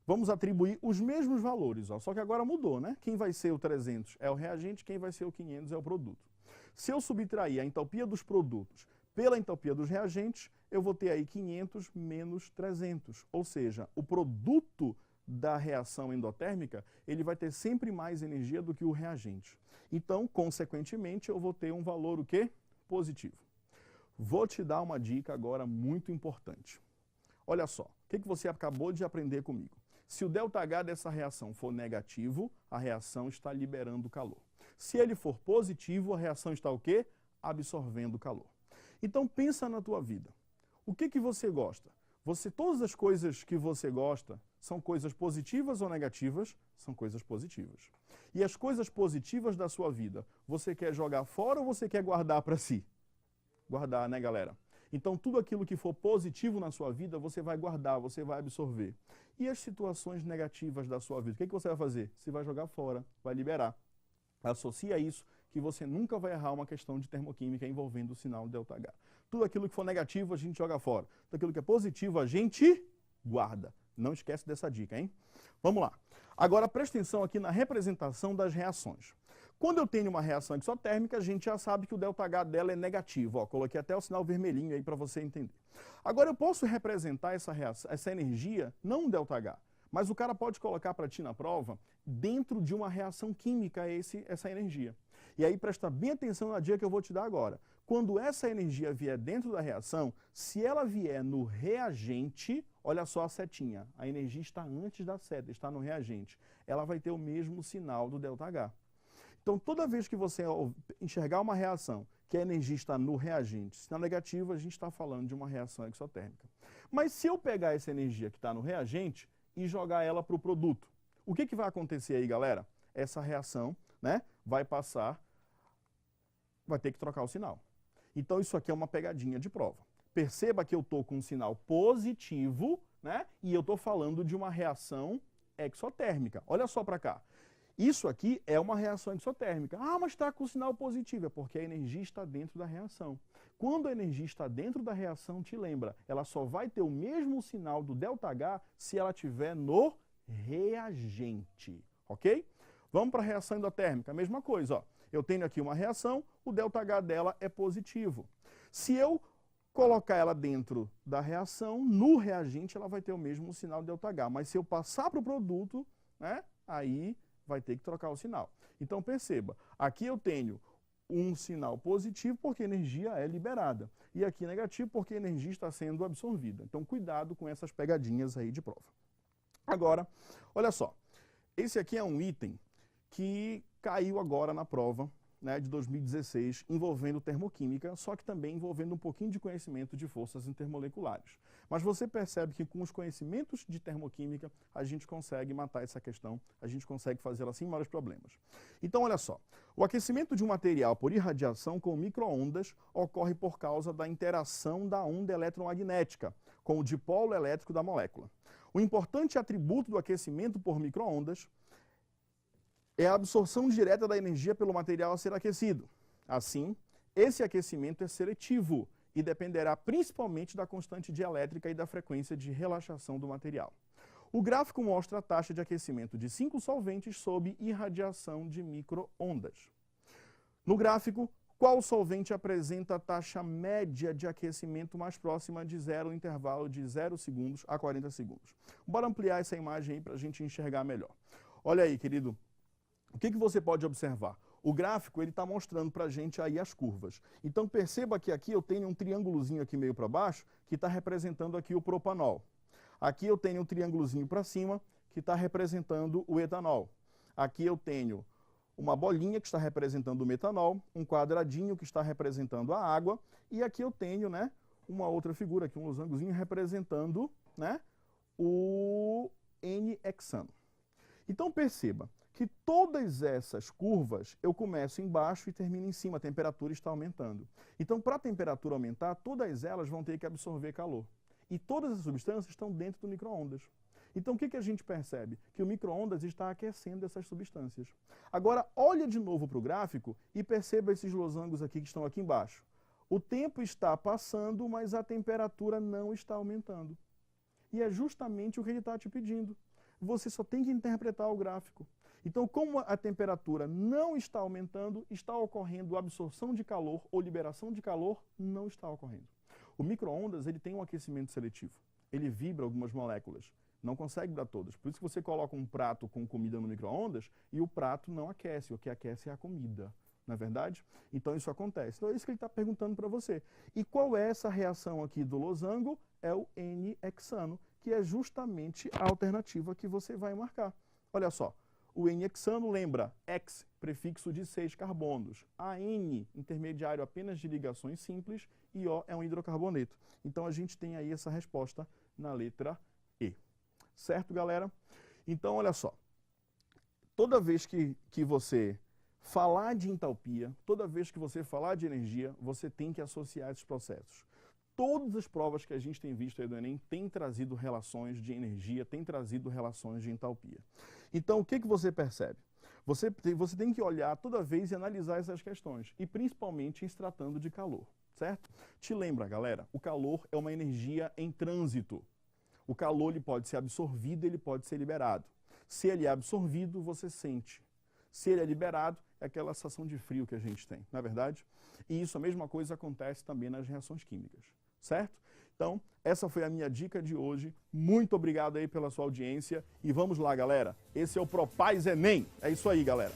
Vamos atribuir os mesmos valores, ó, só que agora mudou, né? Quem vai ser o 300 é o reagente, quem vai ser o 500 é o produto. Se eu subtrair a entalpia dos produtos pela entalpia dos reagentes, eu vou ter aí 500 menos 300, ou seja, o produto da reação endotérmica, ele vai ter sempre mais energia do que o reagente. Então, consequentemente, eu vou ter um valor o quê? Positivo. Vou te dar uma dica agora muito importante. Olha só, o que você acabou de aprender comigo? Se o ΔH dessa reação for negativo, a reação está liberando calor. Se ele for positivo, a reação está o quê? Absorvendo calor. Então pensa na tua vida. O que você gosta? Todas as coisas que você gosta são coisas positivas ou negativas? São coisas positivas. E as coisas positivas da sua vida, você quer jogar fora ou você quer guardar para si? Guardar, né, galera? Então tudo aquilo que for positivo na sua vida, você vai guardar, você vai absorver. E as situações negativas da sua vida, o que você vai fazer? Você vai jogar fora, vai liberar. Associa isso que você nunca vai errar uma questão de termoquímica envolvendo o sinal ΔH. Tudo aquilo que for negativo a gente joga fora. Tudo aquilo que é positivo a gente guarda. Não esquece dessa dica, hein? Vamos lá. Agora presta atenção aqui na representação das reações. Quando eu tenho uma reação exotérmica, a gente já sabe que o ΔH dela é negativo. Ó, coloquei até o sinal vermelhinho aí para você entender. Agora eu posso representar essa energia, não um ΔH, mas o cara pode colocar para ti na prova dentro de uma reação química essa energia. E aí presta bem atenção na dica que eu vou te dar agora. Quando essa energia vier dentro da reação, se ela vier no reagente, olha só a setinha, a energia está antes da seta, está no reagente. Ela vai ter o mesmo sinal do ΔH. Então toda vez que você enxergar uma reação que a energia está no reagente, se está negativa, a gente está falando de uma reação exotérmica. Mas se eu pegar essa energia que está no reagente e jogar ela para o produto, o que vai acontecer aí, galera? Essa reação, né, vai passar, vai ter que trocar o sinal. Então isso aqui é uma pegadinha de prova. Perceba que eu estou com um sinal positivo, né, e eu estou falando de uma reação exotérmica. Olha só para cá. Isso aqui é uma reação exotérmica. Ah, mas está com sinal positivo. É porque a energia está dentro da reação. Quando a energia está dentro da reação, te lembra, ela só vai ter o mesmo sinal do ΔH se ela estiver no reagente. Ok? Vamos para a reação endotérmica. A mesma coisa. Ó. Eu tenho aqui uma reação, o ΔH dela é positivo. Se eu colocar ela dentro da reação, no reagente ela vai ter o mesmo sinal ΔH. Mas se eu passar para o produto, né, aí vai ter que trocar o sinal. Então perceba, aqui eu tenho um sinal positivo porque a energia é liberada. E aqui negativo porque a energia está sendo absorvida. Então cuidado com essas pegadinhas aí de prova. Agora, olha só. Esse aqui é um item que caiu agora na prova, né, de 2016, envolvendo termoquímica, só que também envolvendo um pouquinho de conhecimento de forças intermoleculares. Mas você percebe que com os conhecimentos de termoquímica, a gente consegue matar essa questão, a gente consegue fazê-la sem maiores problemas. Então, olha só, o aquecimento de um material por irradiação com micro-ondas ocorre por causa da interação da onda eletromagnética com o dipolo elétrico da molécula. O importante atributo do aquecimento por micro-ondas é a absorção direta da energia pelo material a ser aquecido. Assim, esse aquecimento é seletivo e dependerá principalmente da constante dielétrica e da frequência de relaxação do material. O gráfico mostra a taxa de aquecimento de 5 solventes sob irradiação de micro-ondas. No gráfico, qual solvente apresenta a taxa média de aquecimento mais próxima de zero no intervalo de 0 segundos a 40 segundos? Bora ampliar essa imagem aí para a gente enxergar melhor. Olha aí, querido. O que você pode observar? O gráfico ele está mostrando para a gente aí as curvas. Então perceba que aqui eu tenho um triângulozinho aqui meio para baixo que está representando aqui o propanol. Aqui eu tenho um triângulozinho para cima que está representando o etanol. Aqui eu tenho uma bolinha que está representando o metanol, um quadradinho que está representando a água, e aqui eu tenho, né, uma outra figura aqui, um losangozinho representando, né, o N-hexano. Então perceba que todas essas curvas eu começo embaixo e termino em cima, a temperatura está aumentando. Então, para a temperatura aumentar, todas elas vão ter que absorver calor. E todas as substâncias estão dentro do micro-ondas. Então, o que a gente percebe? Que o micro-ondas está aquecendo essas substâncias. Agora, olha de novo para o gráfico e perceba esses losangos aqui que estão aqui embaixo. O tempo está passando, mas a temperatura não está aumentando. E é justamente o que ele está te pedindo. Você só tem que interpretar o gráfico. Então, como a temperatura não está aumentando, está ocorrendo absorção de calor ou liberação de calor, não está ocorrendo. O micro-ondas ele tem um aquecimento seletivo. Ele vibra algumas moléculas, não consegue dar todas. Por isso que você coloca um prato com comida no micro-ondas e o prato não aquece, o que aquece é a comida. Não é verdade? Então isso acontece. Então é isso que ele está perguntando para você. E qual é essa reação aqui do losango? É o N-hexano, que é justamente a alternativa que você vai marcar. Olha só, o N-hexano lembra X, prefixo de 6 carbonos. A N, intermediário apenas de ligações simples, e O é um hidrocarboneto. Então a gente tem aí essa resposta na letra E. Certo, galera? Então, olha só. Toda vez que você falar de entalpia, toda vez que você falar de energia, você tem que associar esses processos. Todas as provas que a gente tem visto aí do Enem têm trazido relações de energia, têm trazido relações de entalpia. Então, o que você percebe? Você tem que olhar toda vez e analisar essas questões, e principalmente em se tratando de calor, certo? Te lembra, galera, o calor é uma energia em trânsito. O calor ele pode ser absorvido, ele pode ser liberado. Se ele é absorvido, você sente. Se ele é liberado, é aquela sensação de frio que a gente tem, não é verdade? E isso, a mesma coisa acontece também nas reações químicas, certo? Então, essa foi a minha dica de hoje. Muito obrigado aí pela sua audiência. E vamos lá, galera. Esse é o Propaz Enem. É isso aí, galera.